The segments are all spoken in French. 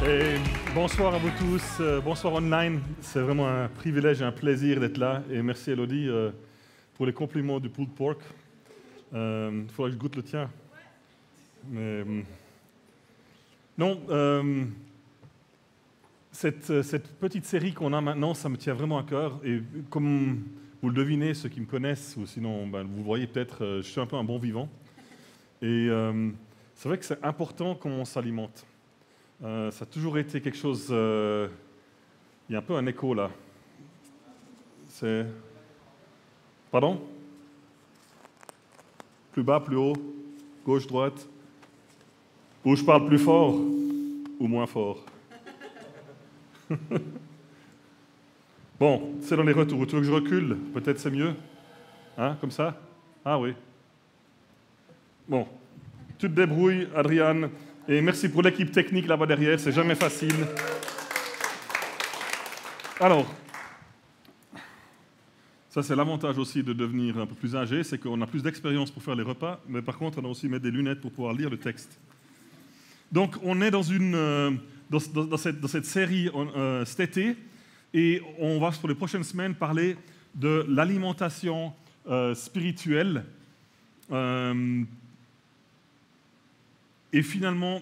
Et bonsoir à vous tous, bonsoir online. C'est vraiment un privilège et un plaisir d'être là. Et merci Elodie pour les compliments du pulled pork. Il faudra que je goûte le tien. Mais, non, cette petite série qu'on a maintenant, ça me tient vraiment à cœur. Et comme vous le devinez, ceux qui me connaissent, ou sinon vous voyez peut-être, je suis un peu un bon vivant. Et c'est vrai que c'est important comment on s'alimente. Ça a toujours été quelque chose... il y a un peu un écho là. C'est... Pardon? Plus bas, plus haut? Gauche, droite? Ou je parle plus fort? Ou moins fort? Bon, c'est dans les retours. Tu veux que je recule? Peut-être c'est mieux? Hein, comme ça? Ah oui. Bon, tu te débrouilles, Adriane. Et merci pour l'équipe technique là-bas derrière, c'est jamais facile. Alors, ça c'est l'avantage aussi de devenir un peu plus âgé, c'est qu'on a plus d'expérience pour faire les repas, mais par contre on a aussi mettre des lunettes pour pouvoir lire le texte. Donc on est dans cette série cet été, et on va pour les prochaines semaines parler de l'alimentation spirituelle. Et finalement,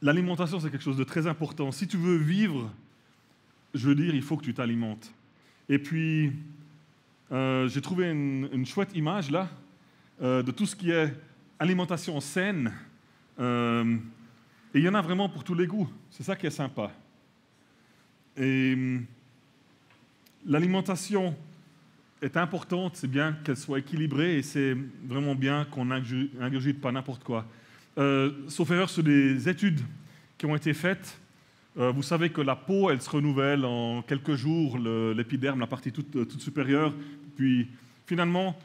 l'alimentation, c'est quelque chose de très important. Si tu veux vivre, je veux dire, il faut que tu t'alimentes. Et puis, j'ai trouvé une chouette image, là, de tout ce qui est alimentation saine. Et il y en a vraiment pour tous les goûts. C'est ça qui est sympa. Et l'alimentation est importante, c'est bien qu'elle soit équilibrée et c'est vraiment bien qu'on n'ingurgite pas n'importe quoi. Sauf erreur, sur des études qui ont été faites, vous savez que la peau, elle se renouvelle en quelques jours, l'épiderme, la partie toute supérieure, puis finalement,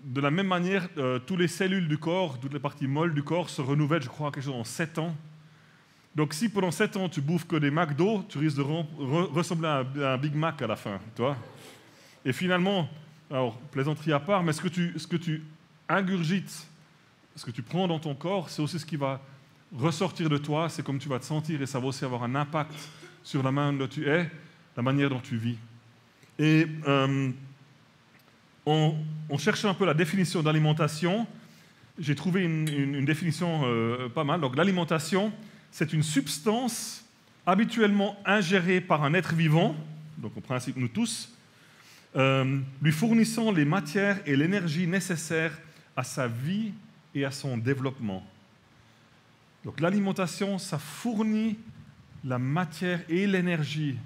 de la même manière, toutes les cellules du corps, toutes les parties molles du corps se renouvellent, je crois, quelque chose en 7 ans. Donc si pendant 7 ans, tu bouffes que des McDo, tu risques de ressembler à un Big Mac à la fin, tu vois. Et finalement, alors plaisanterie à part, mais ce que tu ingurgites, ce que tu prends dans ton corps, c'est aussi ce qui va ressortir de toi, c'est comme tu vas te sentir et ça va aussi avoir un impact sur la manière dont tu es, la manière dont tu vis. Et on cherche un peu la définition d'alimentation. J'ai trouvé une définition pas mal. Donc l'alimentation, c'est une substance habituellement ingérée par un être vivant, donc en principe nous tous, lui fournissant les matières et l'énergie nécessaires à sa vie et à son développement. Donc l'alimentation, ça fournit la matière et l'énergie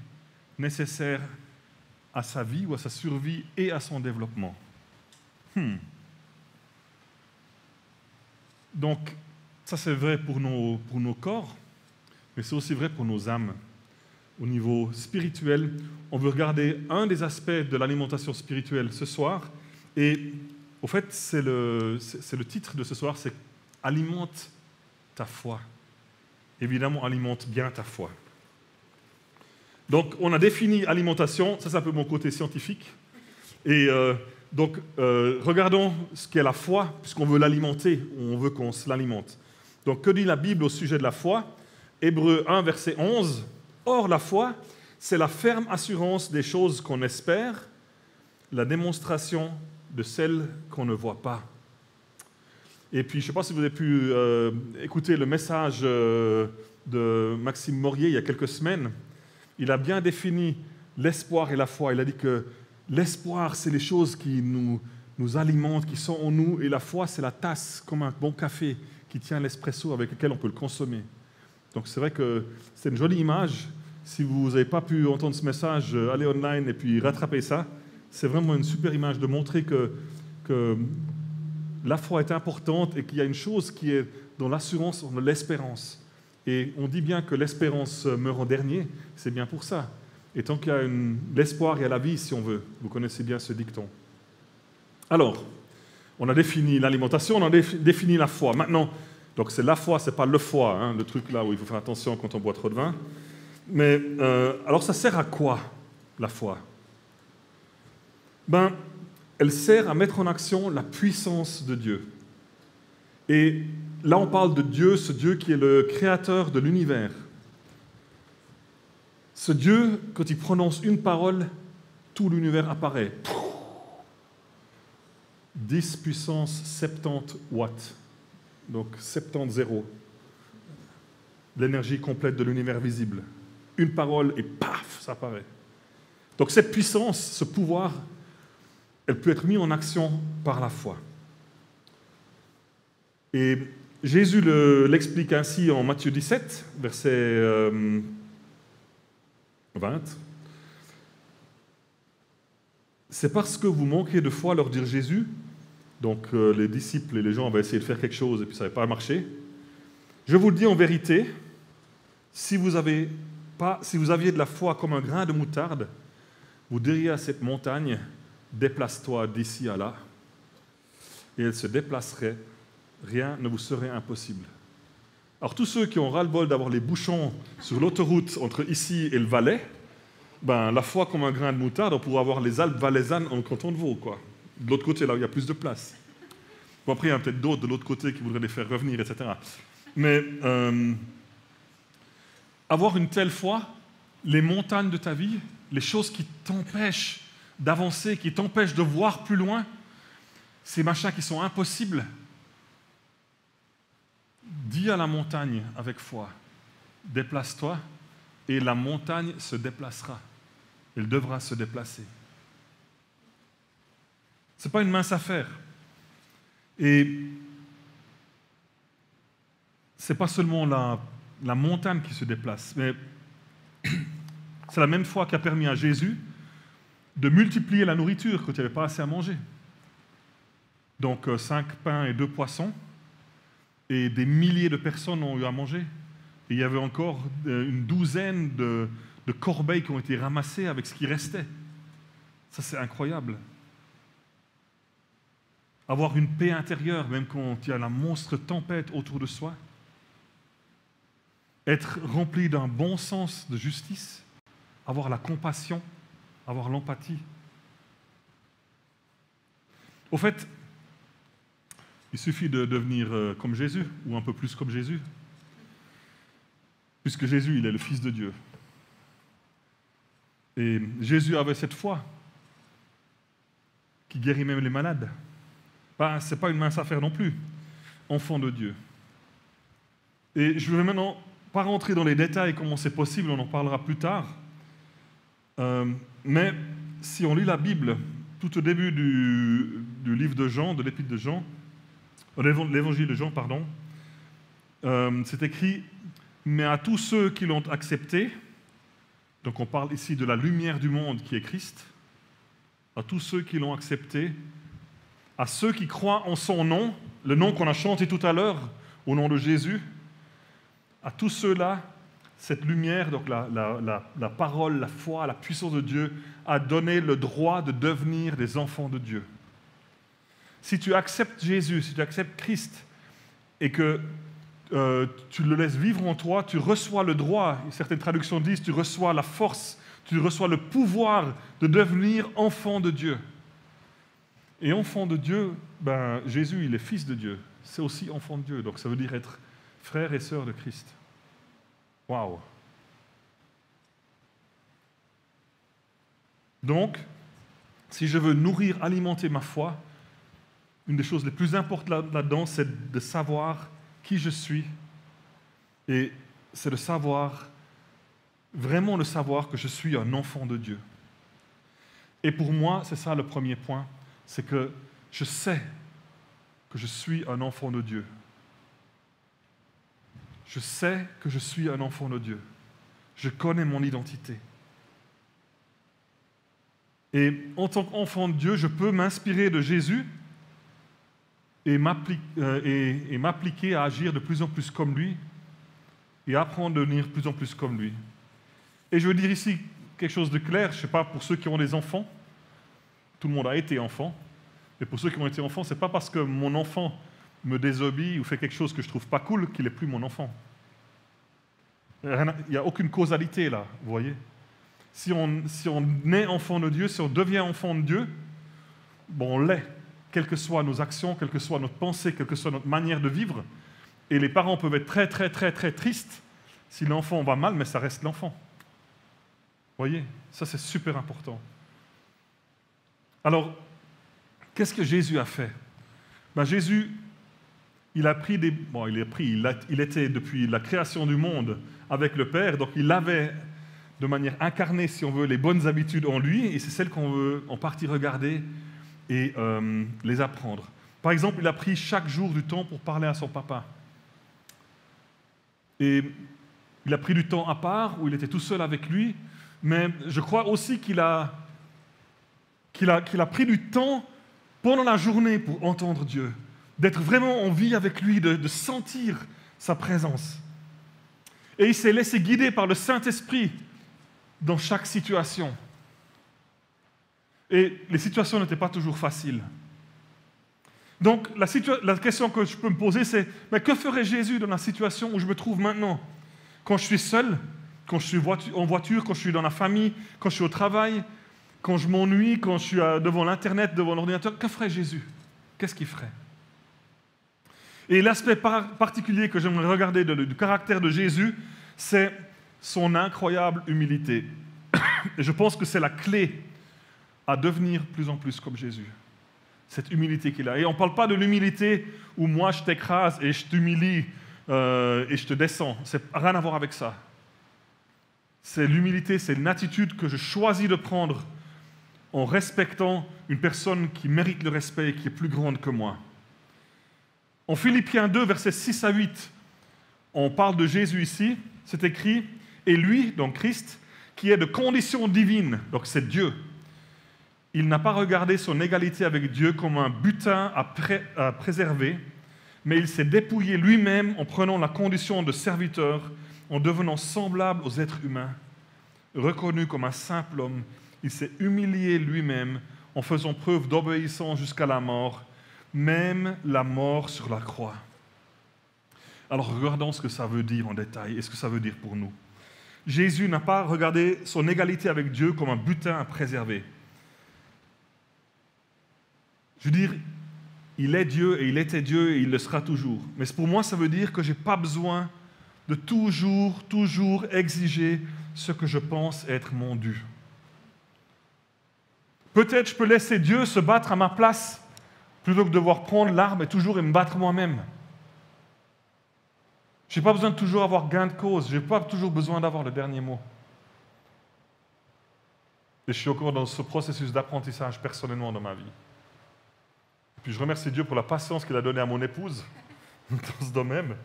nécessaires à sa vie ou à sa survie et à son développement. Donc ça c'est vrai pour nos corps, mais c'est aussi vrai pour nos âmes. Au niveau spirituel, on veut regarder un des aspects de l'alimentation spirituelle ce soir. Et au fait, c'est le titre de ce soir, c'est « Alimente ta foi ». Évidemment, alimente bien ta foi. Donc, on a défini alimentation, ça c'est un peu mon côté scientifique. Et donc, regardons ce qu'est la foi, puisqu'on veut l'alimenter, on veut qu'on se l'alimente. Donc, que dit la Bible au sujet de la foi? Hébreux 1, verset 11. Or, la foi, c'est la ferme assurance des choses qu'on espère, la démonstration de celles qu'on ne voit pas. Et puis, je ne sais pas si vous avez pu écouter le message de Maxime Morier il y a quelques semaines. Il a bien défini l'espoir et la foi. Il a dit que l'espoir, c'est les choses qui nous alimentent, qui sont en nous, et la foi, c'est la tasse, comme un bon café, qui tient l'espresso avec lequel on peut le consommer. Donc c'est vrai que c'est une jolie image. Si vous n'avez pas pu entendre ce message, allez online et puis rattrapez ça. C'est vraiment une super image de montrer que la foi est importante et qu'il y a une chose qui est dans l'assurance, on a l'espérance. Et on dit bien que l'espérance meurt en dernier, c'est bien pour ça. Et tant qu'il y a l'espoir, il y a la vie, si on veut. Vous connaissez bien ce dicton. Alors, on a défini l'alimentation, on a défini la foi. Maintenant, donc c'est la foi, c'est pas le foie, hein, le truc là où il faut faire attention quand on boit trop de vin. Mais alors ça sert à quoi, la foi? Elle sert à mettre en action la puissance de Dieu. Et là, on parle de Dieu, ce Dieu qui est le créateur de l'univers. Ce Dieu, quand il prononce une parole, tout l'univers apparaît. 10 puissance 70 watts. Donc 70. L'énergie complète de l'univers visible. Une parole et paf, ça apparaît. Donc cette puissance, ce pouvoir, elle peut être mise en action par la foi. Et Jésus l'explique ainsi en Matthieu 17, verset 20. C'est parce que vous manquez de foi, leur dit Jésus. Donc les disciples et les gens avaient essayé de faire quelque chose et puis ça n'avait pas marché. Je vous le dis en vérité, si vous aviez de la foi comme un grain de moutarde, vous diriez à cette montagne, déplace-toi d'ici à là, et elle se déplacerait, rien ne vous serait impossible. Alors tous ceux qui ont ras-le-bol d'avoir les bouchons sur l'autoroute entre ici et le Valais, ben, la foi comme un grain de moutarde, on pourrait avoir les Alpes valaisannes en canton de Vaud, quoi. De l'autre côté, là où il y a plus de place. Bon, après, il y en a peut-être d'autres de l'autre côté qui voudraient les faire revenir, etc. Mais avoir une telle foi, les montagnes de ta vie, les choses qui t'empêchent d'avancer, qui t'empêchent de voir plus loin, ces machins qui sont impossibles, dis à la montagne avec foi, déplace-toi, et la montagne se déplacera. Elle devra se déplacer. Ce n'est pas une mince affaire. Et ce n'est pas seulement la montagne qui se déplace, mais c'est la même foi qui a permis à Jésus de multiplier la nourriture quand il n'y avait pas assez à manger. Donc 5 pains et 2 poissons, et des milliers de personnes ont eu à manger. Et il y avait encore une douzaine de corbeilles qui ont été ramassées avec ce qui restait. Ça, c'est incroyable. Avoir une paix intérieure, même quand il y a la monstre tempête autour de soi. Être rempli d'un bon sens de justice. Avoir la compassion, avoir l'empathie. Au fait, il suffit de devenir comme Jésus, ou un peu plus comme Jésus. Puisque Jésus, il est le Fils de Dieu. Et Jésus avait cette foi qui guérit même les malades. Ce n'est pas une mince affaire non plus, enfant de Dieu. Et je ne vais maintenant pas rentrer dans les détails, comment c'est possible, on en parlera plus tard. Mais si on lit la Bible, tout au début du livre de Jean, de l'épître de Jean, l'évangile de Jean, pardon, c'est écrit « Mais à tous ceux qui l'ont accepté », donc on parle ici de la lumière du monde qui est Christ, à tous ceux qui l'ont accepté, à ceux qui croient en son nom, le nom qu'on a chanté tout à l'heure, au nom de Jésus, à tous ceux-là, cette lumière, donc la parole, la foi, la puissance de Dieu, a donné le droit de devenir des enfants de Dieu. Si tu acceptes Jésus, si tu acceptes Christ, et que tu le laisses vivre en toi, tu reçois le droit, certaines traductions disent, tu reçois la force, tu reçois le pouvoir de devenir enfant de Dieu. Et enfant de Dieu, Jésus, il est fils de Dieu. C'est aussi enfant de Dieu. Donc ça veut dire être frère et sœur de Christ. Waouh! Donc, si je veux nourrir, alimenter ma foi, une des choses les plus importantes là-dedans, c'est de savoir qui je suis. Et c'est de savoir, vraiment de savoir que je suis un enfant de Dieu. Et pour moi, c'est ça le premier point. C'est que je sais que je suis un enfant de Dieu. Je sais que je suis un enfant de Dieu. Je connais mon identité. Et en tant qu'enfant de Dieu, je peux m'inspirer de Jésus et m'appliquer à agir de plus en plus comme lui et apprendre à devenir de plus en plus comme lui. Et je veux dire ici quelque chose de clair, je ne sais pas, pour ceux qui ont des enfants, tout le monde a été enfant, mais pour ceux qui ont été enfants, ce n'est pas parce que mon enfant me désobéit ou fait quelque chose que je ne trouve pas cool qu'il n'est plus mon enfant. Il n'y a aucune causalité là, vous voyez. Si on est enfant de Dieu, si on devient enfant de Dieu, bon, on l'est. quelles que soient nos actions, quelle que soit notre pensée, quelle que soit notre manière de vivre. Et les parents peuvent être très, très, très, très tristes si l'enfant va mal, mais ça reste l'enfant. Vous voyez, ça c'est super important. Alors, qu'est-ce que Jésus a fait? Jésus, il était depuis la création du monde avec le Père, donc il avait de manière incarnée, si on veut, les bonnes habitudes en lui, et c'est celles qu'on veut en partie regarder et les apprendre. Par exemple, il a pris chaque jour du temps pour parler à son papa. Et il a pris du temps à part, où il était tout seul avec lui, mais je crois aussi qu'il a pris du temps pendant la journée pour entendre Dieu, d'être vraiment en vie avec lui, de sentir sa présence. Et il s'est laissé guider par le Saint-Esprit dans chaque situation. Et les situations n'étaient pas toujours faciles. Donc la question que je peux me poser, c'est mais que ferait Jésus dans la situation où je me trouve maintenant? Quand je suis seul, quand je suis en voiture, quand je suis dans la famille, quand je suis au travail, quand je m'ennuie, quand je suis devant l'Internet, devant l'ordinateur, que ferait Jésus? Qu'est-ce qu'il ferait? Et l'aspect particulier que j'aimerais regarder du caractère de Jésus, c'est son incroyable humilité. Et je pense que c'est la clé à devenir plus en plus comme Jésus. Cette humilité qu'il a. Et on ne parle pas de l'humilité où moi je t'écrase et je t'humilie et je te descends. Ça n'a rien à voir avec ça. C'est l'humilité, c'est une attitude que je choisis de prendre en respectant une personne qui mérite le respect et qui est plus grande que moi. En Philippiens 2, versets 6 à 8, on parle de Jésus ici, c'est écrit « Et lui, donc Christ, qui est de condition divine, donc c'est Dieu, il n'a pas regardé son égalité avec Dieu comme un butin à préserver, mais il s'est dépouillé lui-même en prenant la condition de serviteur, en devenant semblable aux êtres humains. Reconnu comme un simple homme, il s'est humilié lui-même en faisant preuve d'obéissance jusqu'à la mort, même la mort sur la croix. » Alors regardons ce que ça veut dire en détail et ce que ça veut dire pour nous. Jésus n'a pas regardé son égalité avec Dieu comme un butin à préserver. Je veux dire, il est Dieu et il était Dieu et il le sera toujours. Mais pour moi, ça veut dire que je n'ai pas besoin de toujours exiger ce que je pense être mon dû. Peut-être je peux laisser Dieu se battre à ma place plutôt que de devoir prendre l'arme et toujours me battre moi-même. Je n'ai pas besoin de toujours avoir gain de cause. Je n'ai pas toujours besoin d'avoir le dernier mot. Et je suis encore dans ce processus d'apprentissage personnellement dans ma vie. Et puis je remercie Dieu pour la patience qu'il a donnée à mon épouse dans ce domaine.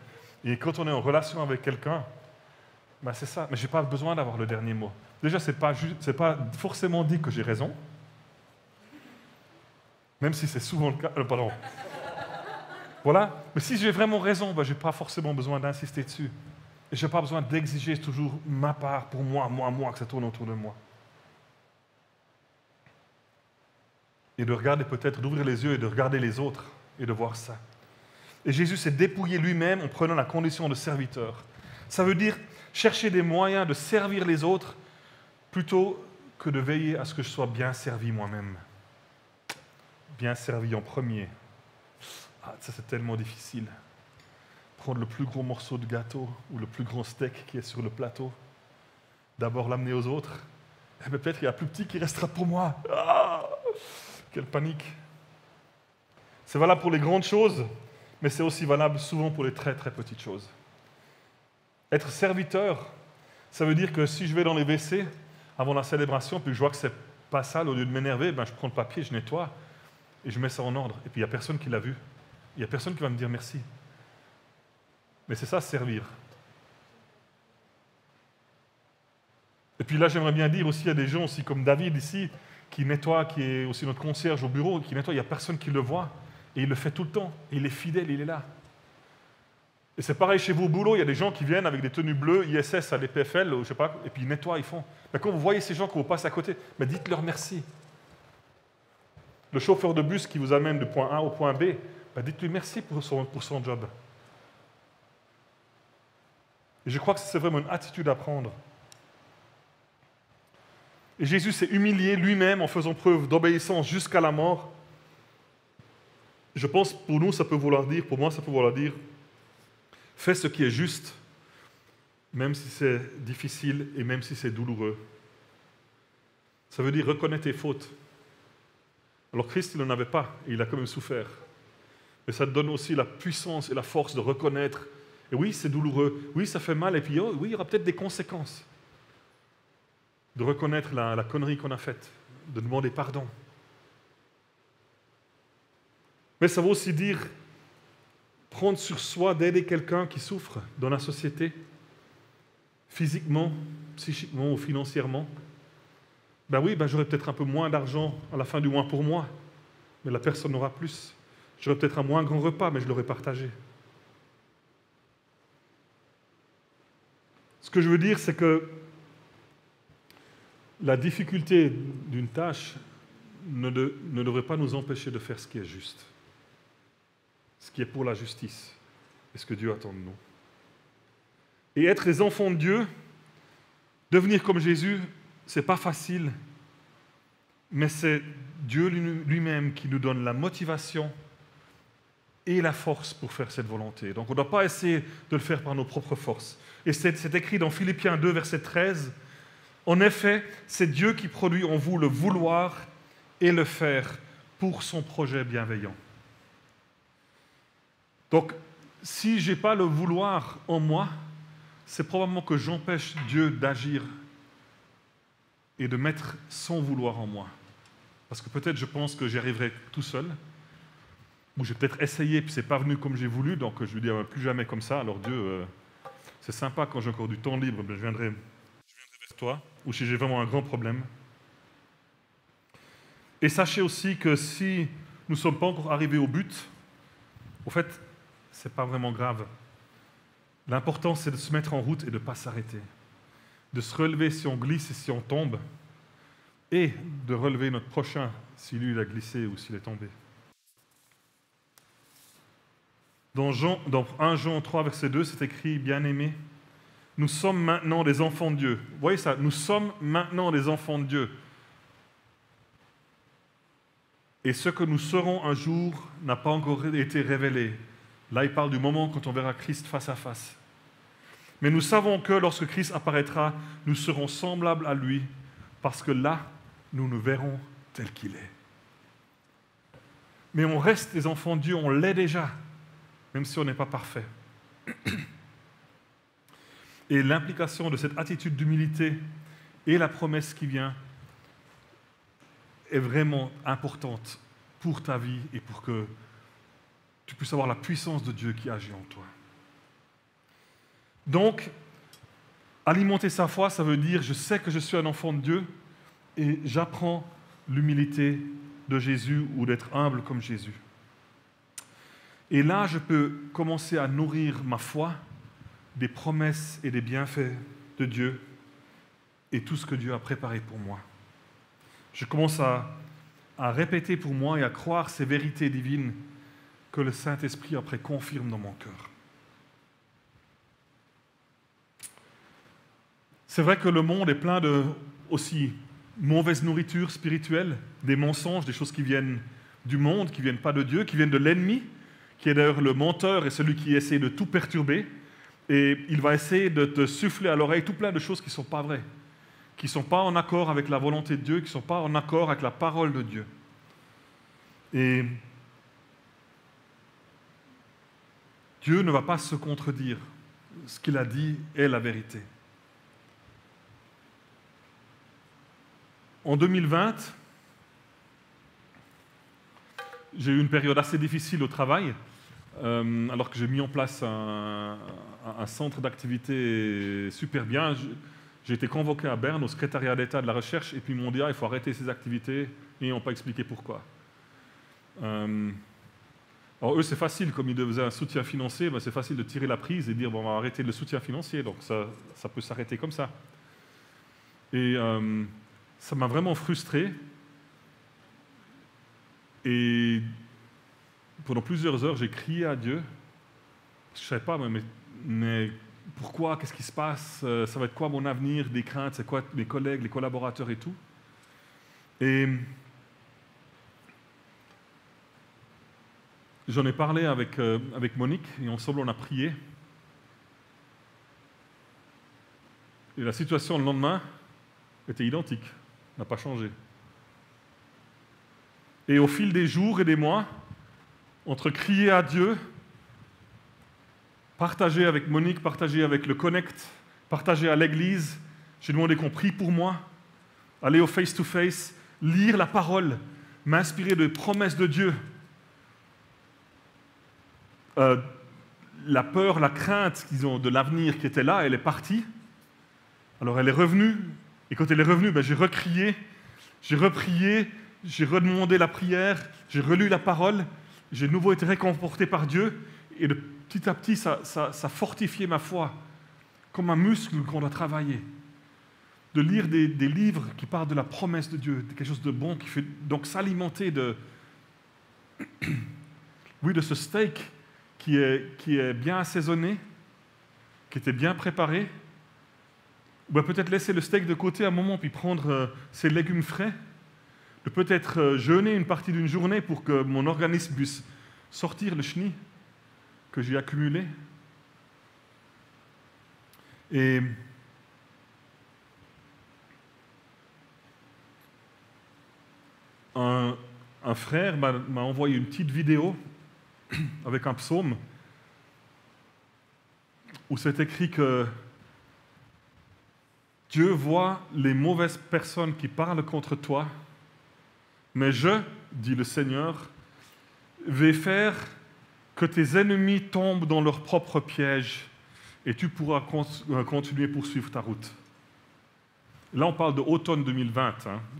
Et quand on est en relation avec quelqu'un, c'est ça. Mais je n'ai pas besoin d'avoir le dernier mot. Déjà, ce n'est pas forcément dit que j'ai raison. Même si c'est souvent le cas. Pardon. Voilà. Mais si j'ai vraiment raison, je n'ai pas forcément besoin d'insister dessus. Et je n'ai pas besoin d'exiger toujours ma part pour moi, que ça tourne autour de moi. Et de regarder peut-être, d'ouvrir les yeux et de regarder les autres et de voir ça. Et Jésus s'est dépouillé lui-même en prenant la condition de serviteur. Ça veut dire chercher des moyens de servir les autres plutôt que de veiller à ce que je sois bien servi moi-même. Bien servi en premier. Ça c'est tellement difficile. Prendre le plus gros morceau de gâteau ou le plus grand steak qui est sur le plateau, d'abord l'amener aux autres, et peut-être qu'il y a plus petit qui restera pour moi. Quelle panique! C'est valable pour les grandes choses, mais c'est aussi valable souvent pour les très très petites choses. Être serviteur, ça veut dire que si je vais dans les WC avant la célébration, puis je vois que c'est pas sale, au lieu de m'énerver, je prends le papier, je nettoie et je mets ça en ordre. Et puis il n'y a personne qui l'a vu. Il n'y a personne qui va me dire merci. Mais c'est ça, servir. Et puis là, j'aimerais bien dire aussi, il y a des gens aussi comme David ici, qui nettoie, qui est aussi notre concierge au bureau, qui nettoie, il n'y a personne qui le voit. Et il le fait tout le temps. Et il est fidèle, il est là. Et c'est pareil chez vous au boulot, il y a des gens qui viennent avec des tenues bleues, ISS à l'EPFL, je sais pas, et puis ils nettoient, ils font. Mais quand vous voyez ces gens qui vous passent à côté, dites-leur merci. Le chauffeur de bus qui vous amène du point A au point B, dites-lui merci pour son job. Et je crois que c'est vraiment une attitude à prendre. Et Jésus s'est humilié lui-même en faisant preuve d'obéissance jusqu'à la mort. Je pense pour nous, ça peut vouloir dire, pour moi, ça peut vouloir dire, fais ce qui est juste, même si c'est difficile et même si c'est douloureux. Ça veut dire reconnais tes fautes. Alors Christ, il n'en avait pas, et il a quand même souffert. Mais ça te donne aussi la puissance et la force de reconnaître. Et oui, c'est douloureux, oui, ça fait mal, et puis oui, il y aura peut-être des conséquences. De reconnaître la connerie qu'on a faite, de demander pardon. Mais ça veut aussi dire prendre sur soi d'aider quelqu'un qui souffre dans la société, physiquement, psychiquement ou financièrement. Ben oui, j'aurai peut-être un peu moins d'argent à la fin du mois pour moi, mais la personne aura plus. J'aurai peut-être un moins grand repas, mais je l'aurai partagé. Ce que je veux dire, c'est que la difficulté d'une tâche ne devrait pas nous empêcher de faire ce qui est juste, ce qui est pour la justice et ce que Dieu attend de nous. Et être les enfants de Dieu, devenir comme Jésus, ce n'est pas facile, mais c'est Dieu lui-même qui nous donne la motivation et la force pour faire cette volonté. Donc on ne doit pas essayer de le faire par nos propres forces. Et c'est écrit dans Philippiens 2, verset 13, « En effet, c'est Dieu qui produit en vous le vouloir et le faire pour son projet bienveillant. » Donc, si je n'ai pas le vouloir en moi, c'est probablement que j'empêche Dieu d'agir et de mettre son vouloir en moi. Parce que peut-être je pense que j'y arriverai tout seul, ou j'ai peut-être essayé, puis ce n'est pas venu comme j'ai voulu, donc je lui dis plus jamais comme ça. Alors Dieu, c'est sympa quand j'ai encore du temps libre, je viendrai vers toi, ou si j'ai vraiment un grand problème. Et sachez aussi que si nous ne sommes pas encore arrivés au but, au fait, ce n'est pas vraiment grave. L'important, c'est de se mettre en route et de ne pas s'arrêter. De se relever si on glisse et si on tombe, et de relever notre prochain si lui il a glissé ou s'il est tombé. Dans 1 Jean 3, verset 2, c'est écrit « Bien-aimés, nous sommes maintenant des enfants de Dieu. » Vous voyez ça? Nous sommes maintenant des enfants de Dieu. Et ce que nous serons un jour n'a pas encore été révélé. Là, il parle du moment quand on verra Christ face à face. Mais nous savons que lorsque Christ apparaîtra, nous serons semblables à lui, parce que là, nous nous verrons tel qu'il est. Mais on reste des enfants de Dieu, on l'est déjà, même si on n'est pas parfait. Et l'implication de cette attitude d'humilité et la promesse qui vient est vraiment importante pour ta vie et pour que tu puisses avoir la puissance de Dieu qui agit en toi. Donc, alimenter sa foi, ça veut dire je sais que je suis un enfant de Dieu et j'apprends l'humilité de Jésus ou d'être humble comme Jésus. Et là, je peux commencer à nourrir ma foi des promesses et des bienfaits de Dieu et tout ce que Dieu a préparé pour moi. Je commence à répéter pour moi et à croire ces vérités divines que le Saint-Esprit après confirme dans mon cœur. C'est vrai que le monde est plein de aussi mauvaise nourriture spirituelle, des mensonges, des choses qui viennent du monde, qui ne viennent pas de Dieu, qui viennent de l'ennemi, qui est d'ailleurs le menteur et celui qui essaie de tout perturber. Et il va essayer de te souffler à l'oreille tout plein de choses qui ne sont pas vraies, qui ne sont pas en accord avec la volonté de Dieu, qui ne sont pas en accord avec la parole de Dieu. Et Dieu ne va pas se contredire. Ce qu'il a dit est la vérité. En 2020, j'ai eu une période assez difficile au travail, alors que j'ai mis en place un centre d'activité super bien. J'ai été convoqué à Berne, au secrétariat d'État de la recherche, et puis ils m'ont dit il faut arrêter ces activités, et ils n'ont pas expliqué pourquoi. Alors eux, c'est facile, comme ils faisaient un soutien financier, c'est facile de tirer la prise et dire on va arrêter le soutien financier, donc ça peut s'arrêter comme ça. Et ça m'a vraiment frustré. Et pendant plusieurs heures, j'ai crié à Dieu. Je ne savais pas, mais pourquoi? Qu'est-ce qui se passe? Ça va être quoi mon avenir? Des craintes? C'est quoi mes collègues, les collaborateurs et tout? Et J'en ai parlé avec Monique et ensemble on a prié. Et la situation le lendemain était identique, n'a pas changé. Et au fil des jours et des mois, entre crier à Dieu, partager avec Monique, partager avec le Connect, partager à l'église, j'ai demandé qu'on prie pour moi, aller au face-to-face, lire la parole, m'inspirer des promesses de Dieu. La peur, la crainte qu'ils ont de l'avenir qui était là, elle est partie. Alors elle est revenue, et quand elle est revenue, j'ai recrié, j'ai reprié, j'ai redemandé la prière, j'ai relu la parole, j'ai de nouveau été réconforté par Dieu, et petit à petit, ça fortifiait ma foi, comme un muscle qu'on doit travailler. De lire des livres qui parlent de la promesse de Dieu, de quelque chose de bon, qui fait donc s'alimenter de ce steak qui est bien assaisonné, qui était bien préparé. Ou peut-être laisser le steak de côté un moment, puis prendre ses légumes frais. De peut-être jeûner une partie d'une journée pour que mon organisme puisse sortir le chenille que j'ai accumulé. Et un frère m'a envoyé une petite vidéo avec un psaume où c'est écrit que Dieu voit les mauvaises personnes qui parlent contre toi, mais je, dit le Seigneur, vais faire que tes ennemis tombent dans leur propre piège et tu pourras continuer à poursuivre ta route. Là, on parle de automne 2020,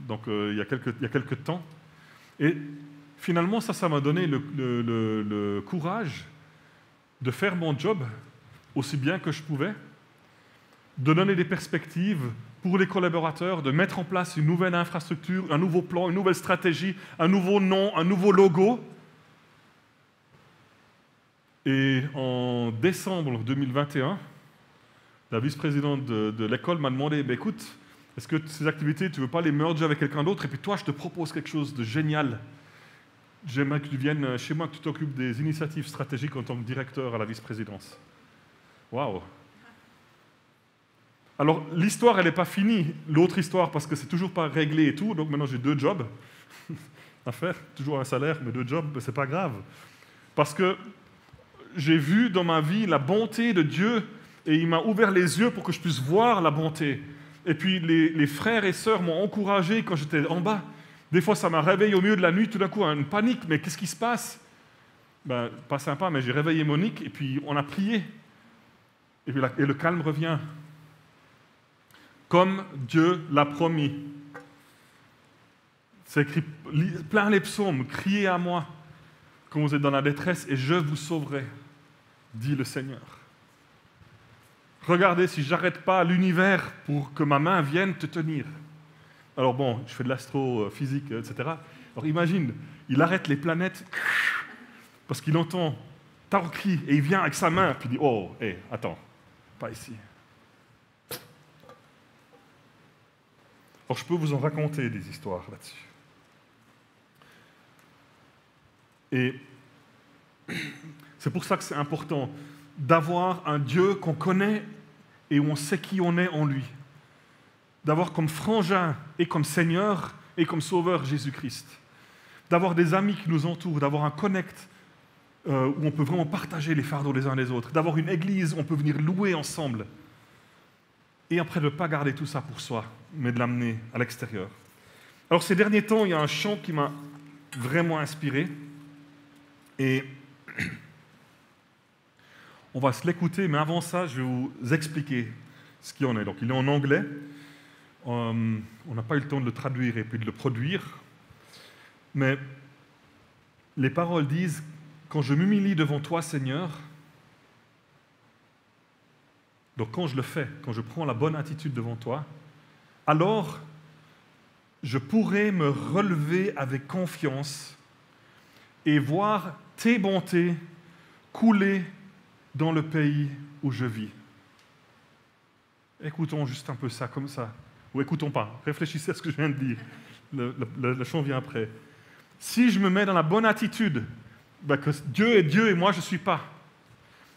donc il y a quelques temps. Et finalement, ça m'a donné le courage de faire mon job aussi bien que je pouvais, de donner des perspectives pour les collaborateurs, de mettre en place une nouvelle infrastructure, un nouveau plan, une nouvelle stratégie, un nouveau nom, un nouveau logo. Et en décembre 2021, la vice-présidente de l'école m'a demandé, écoute, est-ce que ces activités, tu ne veux pas les merger avec quelqu'un d'autre? Et puis toi, je te propose quelque chose de génial. J'aimerais que tu viennes chez moi, que tu t'occupes des initiatives stratégiques en tant que directeur à la vice-présidence. Waouh! Alors, l'histoire, elle n'est pas finie, l'autre histoire, parce que c'est toujours pas réglé et tout, donc maintenant j'ai 2 jobs à faire, toujours un salaire, mais 2 jobs, c'est pas grave. Parce que j'ai vu dans ma vie la bonté de Dieu, et il m'a ouvert les yeux pour que je puisse voir la bonté. Et puis, les frères et sœurs m'ont encouragé quand j'étais en bas. Des fois, ça m'a réveillé au milieu de la nuit, tout d'un coup, une panique, mais qu'est-ce qui se passe? Pas sympa, mais j'ai réveillé Monique, et puis on a prié. Et le calme revient. Comme Dieu l'a promis. C'est écrit plein les psaumes, criez à moi quand vous êtes dans la détresse et je vous sauverai, dit le Seigneur. Regardez si j'arrête pas l'univers pour que ma main vienne te tenir. Alors bon, je fais de l'astrophysique, etc. Alors imagine, il arrête les planètes parce qu'il entend ta cri et il vient avec sa main puis il dit oh, attends, pas ici. Alors je peux vous en raconter des histoires là-dessus. Et c'est pour ça que c'est important d'avoir un Dieu qu'on connaît et où on sait qui on est en lui. D'avoir comme frangin et comme Seigneur et comme Sauveur Jésus-Christ. D'avoir des amis qui nous entourent, d'avoir un connect où on peut vraiment partager les fardeaux les uns des autres. D'avoir une église où on peut venir louer ensemble. Et après, de ne pas garder tout ça pour soi, mais de l'amener à l'extérieur. Alors, ces derniers temps, il y a un chant qui m'a vraiment inspiré. Et on va se l'écouter, mais avant ça, je vais vous expliquer ce qu'il en est. Donc, il est en anglais. On n'a pas eu le temps de le traduire et puis de le produire. Mais les paroles disent « Quand je m'humilie devant toi, Seigneur », donc quand je le fais, quand je prends la bonne attitude devant toi, alors je pourrai me relever avec confiance et voir tes bontés couler dans le pays où je vis. Écoutons juste un peu ça, comme ça. Ou écoutons pas, réfléchissez à ce que je viens de dire. Le chant vient après. Si je me mets dans la bonne attitude que Dieu est Dieu et moi je ne suis pas.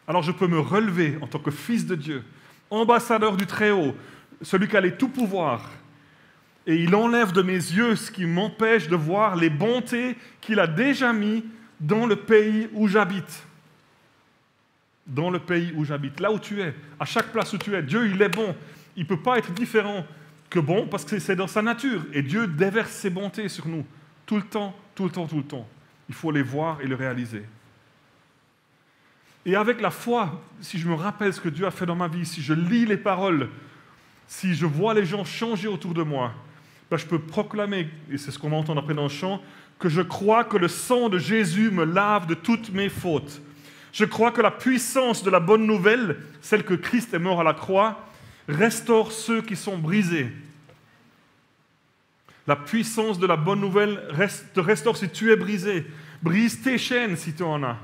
Alors je peux me relever en tant que fils de Dieu, ambassadeur du Très-Haut, celui qui a les tout pouvoirs. Et il enlève de mes yeux ce qui m'empêche de voir les bontés qu'il a déjà mis dans le pays où j'habite. Dans le pays où j'habite, là où tu es, à chaque place où tu es. Dieu, il est bon. Il ne peut pas être différent que bon parce que c'est dans sa nature. Et Dieu déverse ses bontés sur nous, tout le temps, tout le temps, tout le temps. Il faut les voir et le réaliser. Et avec la foi, si je me rappelle ce que Dieu a fait dans ma vie, si je lis les paroles, si je vois les gens changer autour de moi, ben je peux proclamer, et c'est ce qu'on va entendre après dans le chant, que je crois que le sang de Jésus me lave de toutes mes fautes. Je crois que la puissance de la bonne nouvelle, celle que Christ est mort à la croix, restaure ceux qui sont brisés. La puissance de la bonne nouvelle te restaure si tu es brisé. Brise tes chaînes si tu en as.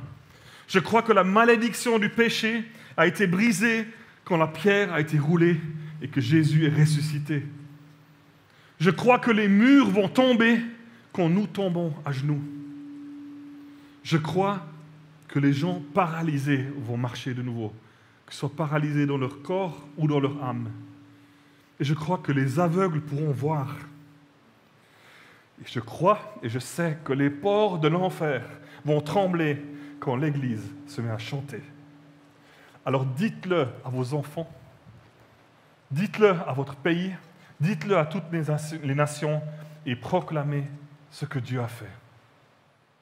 Je crois que la malédiction du péché a été brisée quand la pierre a été roulée et que Jésus est ressuscité. Je crois que les murs vont tomber quand nous tombons à genoux. Je crois que les gens paralysés vont marcher de nouveau, qu'ils soient paralysés dans leur corps ou dans leur âme. Et je crois que les aveugles pourront voir. Et je crois et je sais que les ports de l'enfer vont trembler quand l'Église se met à chanter. Alors dites-le à vos enfants, dites-le à votre pays, dites-le à toutes les nations et proclamez ce que Dieu a fait.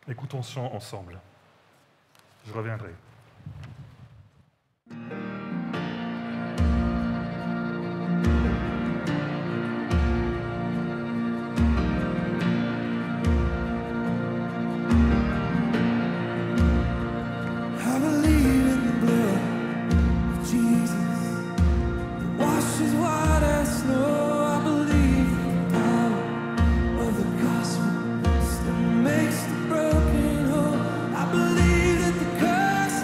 Écoutons ce chant ensemble. Je reviendrai. Makes the broken whole. I believe that the curse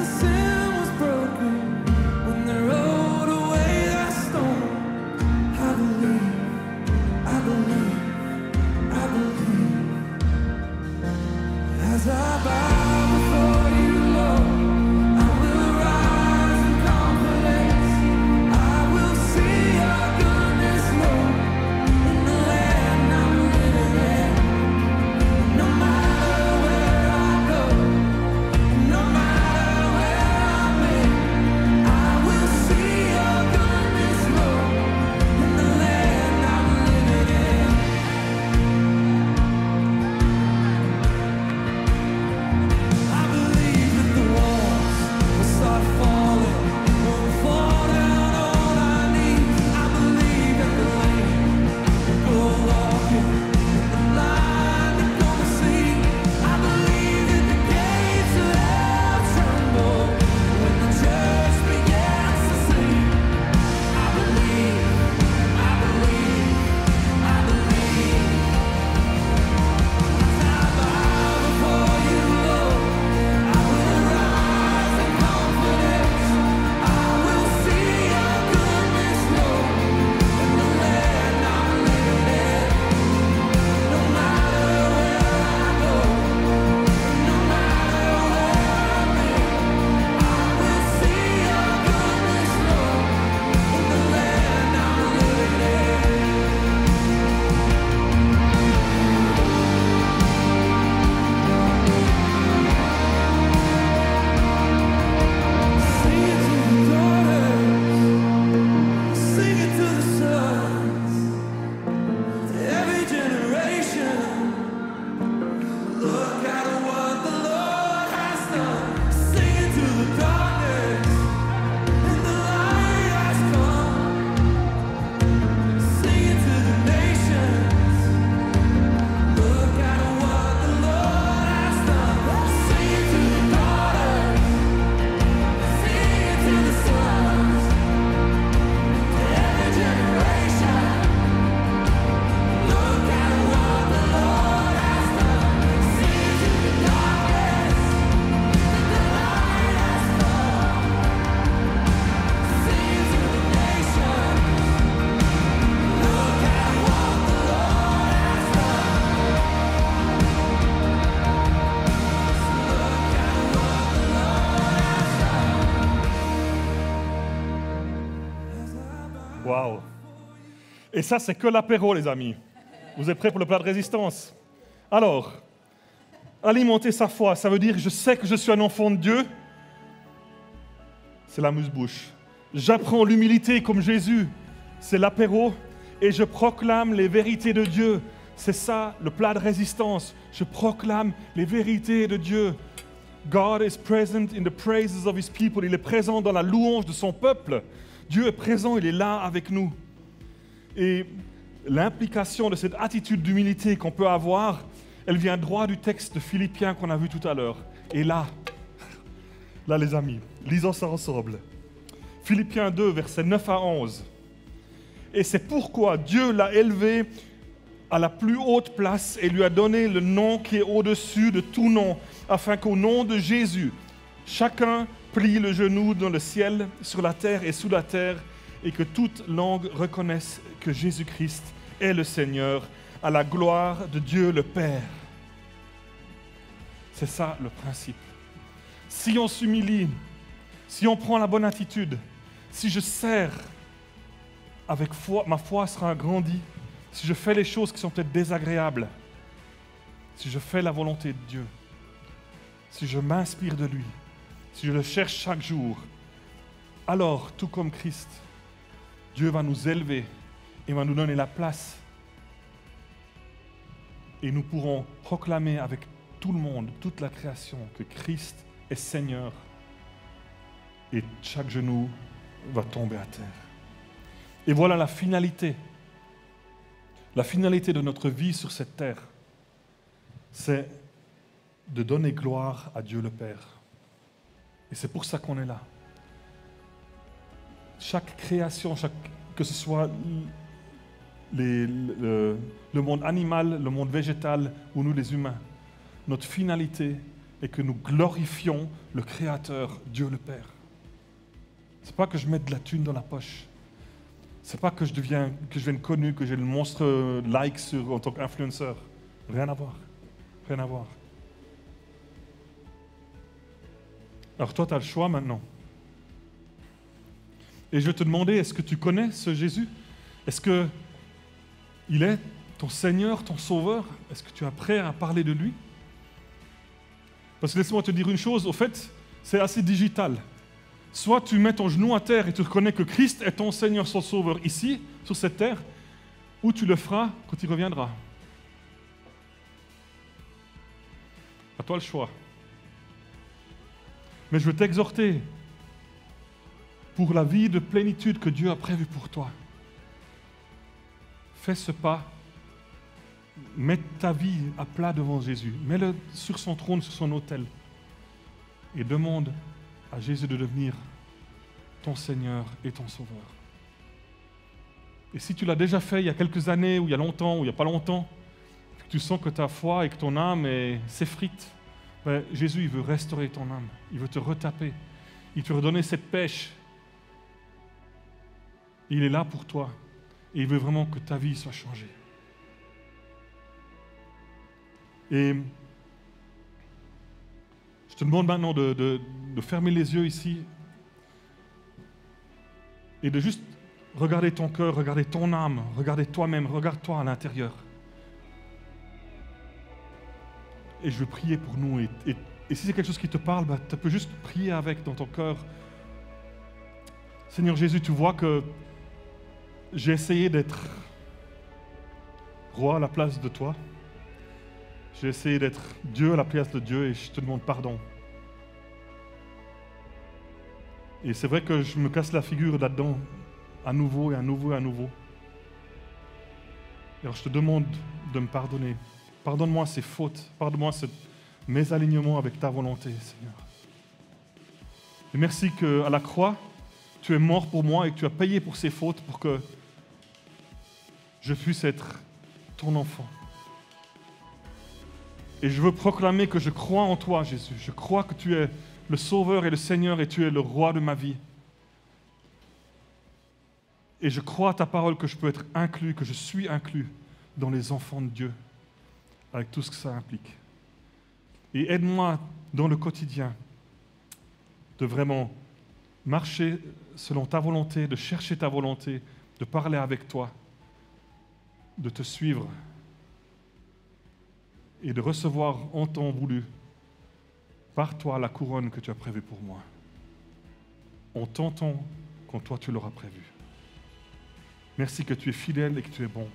Waouh! Et ça, c'est que l'apéro, les amis. Vous êtes prêts pour le plat de résistance? Alors, alimenter sa foi, ça veut dire je sais que je suis un enfant de Dieu. C'est l'amuse-bouche. J'apprends l'humilité comme Jésus. C'est l'apéro. Et je proclame les vérités de Dieu. C'est ça, le plat de résistance. Je proclame les vérités de Dieu. God is present in the praises of his people. Il est présent dans la louange de son peuple. Dieu est présent, il est là avec nous. Et l'implication de cette attitude d'humilité qu'on peut avoir, elle vient droit du texte de Philippiens qu'on a vu tout à l'heure. Et là, les amis, lisons ça ensemble. Philippiens 2, versets 9 à 11. Et c'est pourquoi Dieu l'a élevé à la plus haute place et lui a donné le nom qui est au-dessus de tout nom, afin qu'au nom de Jésus, chacun plie le genou dans le ciel, sur la terre et sous la terre, et que toute langue reconnaisse que Jésus-Christ est le Seigneur, à la gloire de Dieu le Père. C'est ça le principe. Si on s'humilie, si on prend la bonne attitude, si je sers avec foi, ma foi sera agrandie. Si je fais les choses qui sont peut-être désagréables, si je fais la volonté de Dieu, si je m'inspire de lui, si je le cherche chaque jour, alors, tout comme Christ, Dieu va nous élever et va nous donner la place. Et nous pourrons proclamer avec tout le monde, toute la création, que Christ est Seigneur. Et chaque genou va tomber à terre. Et voilà la finalité. La finalité de notre vie sur cette terre, c'est de donner gloire à Dieu le Père. Et c'est pour ça qu'on est là. Chaque création, que ce soit le monde animal, le monde végétal ou nous les humains, notre finalité est que nous glorifions le Créateur, Dieu le Père. Ce n'est pas que je mette de la thune dans la poche. Ce n'est pas que je devienne connu, que j'ai le monstre like en tant qu'influenceur. Rien à voir. Rien à voir. Alors toi, tu as le choix maintenant. Et je vais te demander, est-ce que tu connais ce Jésus? Est-ce qu'il est ton Seigneur, ton Sauveur? Est-ce que tu es prêt à parler de lui? Parce que laisse-moi te dire une chose, au fait, c'est assez digital. Soit tu mets ton genou à terre et tu reconnais que Christ est ton Seigneur, son Sauveur ici, sur cette terre, ou tu le feras quand il reviendra. À toi le choix. Mais je veux t'exhorter pour la vie de plénitude que Dieu a prévue pour toi. Fais ce pas. Mets ta vie à plat devant Jésus. Mets-le sur son trône, sur son autel. Et demande à Jésus de devenir ton Seigneur et ton Sauveur. Et si tu l'as déjà fait il y a quelques années, ou il y a longtemps, ou il n'y a pas longtemps, que tu sens que ta foi et que ton âme s'effrite, ben, Jésus, il veut restaurer ton âme. Il veut te retaper. Il te redonner cette pêche. Il est là pour toi. Et il veut vraiment que ta vie soit changée. Et je te demande maintenant de fermer les yeux ici et de juste regarder ton cœur, regarder ton âme, regarder toi-même, regarde-toi à l'intérieur. Et je veux prier pour nous. Et si c'est quelque chose qui te parle, bah, tu peux juste prier avec dans ton cœur. Seigneur Jésus, tu vois que j'ai essayé d'être roi à la place de toi. J'ai essayé d'être Dieu à la place de Dieu et je te demande pardon. Et c'est vrai que je me casse la figure là-dedans à nouveau et à nouveau et à nouveau. Alors je te demande de me pardonner. Pardonne-moi ces fautes. Pardonne-moi ce mésalignement avec ta volonté, Seigneur. Et merci qu'à la croix, tu es mort pour moi et que tu as payé pour ces fautes pour que je puisse être ton enfant. Et je veux proclamer que je crois en toi, Jésus. Je crois que tu es le Sauveur et le Seigneur et tu es le roi de ma vie. Et je crois à ta parole que je peux être inclus, que je suis inclus dans les enfants de Dieu, avec tout ce que ça implique. Et aide-moi dans le quotidien de vraiment marcher selon ta volonté, de chercher ta volonté, de parler avec toi, de te suivre et de recevoir en temps voulu par toi la couronne que tu as prévue pour moi, en ton temps quand toi tu l'auras prévu. Merci que tu es fidèle et que tu es bon.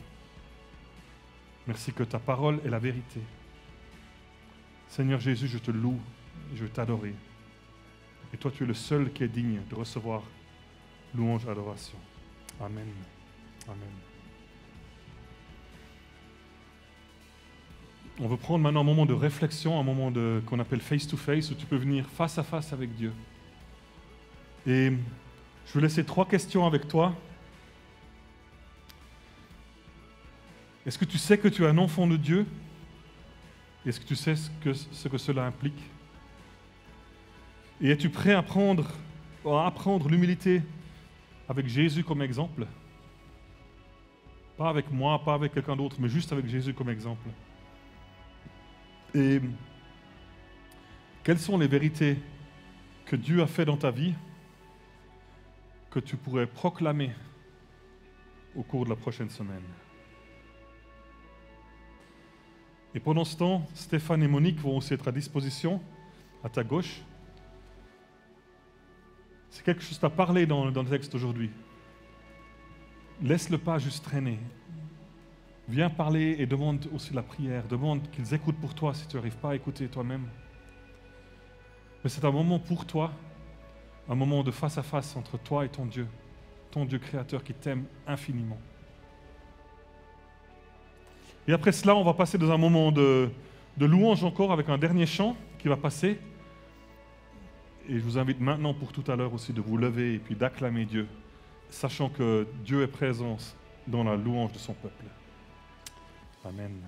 Merci que ta parole est la vérité. Seigneur Jésus, je te loue, je veux t'adorer. Et toi, tu es le seul qui est digne de recevoir louange et adoration. Amen. Amen. On veut prendre maintenant un moment de réflexion, un moment qu'on appelle face-to-face, où tu peux venir face à face avec Dieu. Et je vais laisser 3 questions avec toi. Est-ce que tu sais que tu es un enfant de Dieu? Est-ce que tu sais ce que cela implique? Et es-tu prêt à apprendre l'humilité avec Jésus comme exemple? Pas avec moi, pas avec quelqu'un d'autre, mais juste avec Jésus comme exemple. Et quelles sont les vérités que Dieu a fait dans ta vie que tu pourrais proclamer au cours de la prochaine semaine? Et pendant ce temps, Stéphane et Monique vont aussi être à disposition, à ta gauche. C'est quelque chose à parler dans le texte aujourd'hui. Laisse-le pas juste traîner. Viens parler et demande aussi la prière. Demande qu'ils écoutent pour toi si tu n'arrives pas à écouter toi-même. Mais c'est un moment pour toi, un moment de face à face entre toi et ton Dieu créateur qui t'aime infiniment. Et après cela, on va passer dans un moment de louange encore avec un dernier chant qui va passer. Et je vous invite maintenant pour tout à l'heure aussi de vous lever et puis d'acclamer Dieu, sachant que Dieu est présent dans la louange de son peuple. Amen.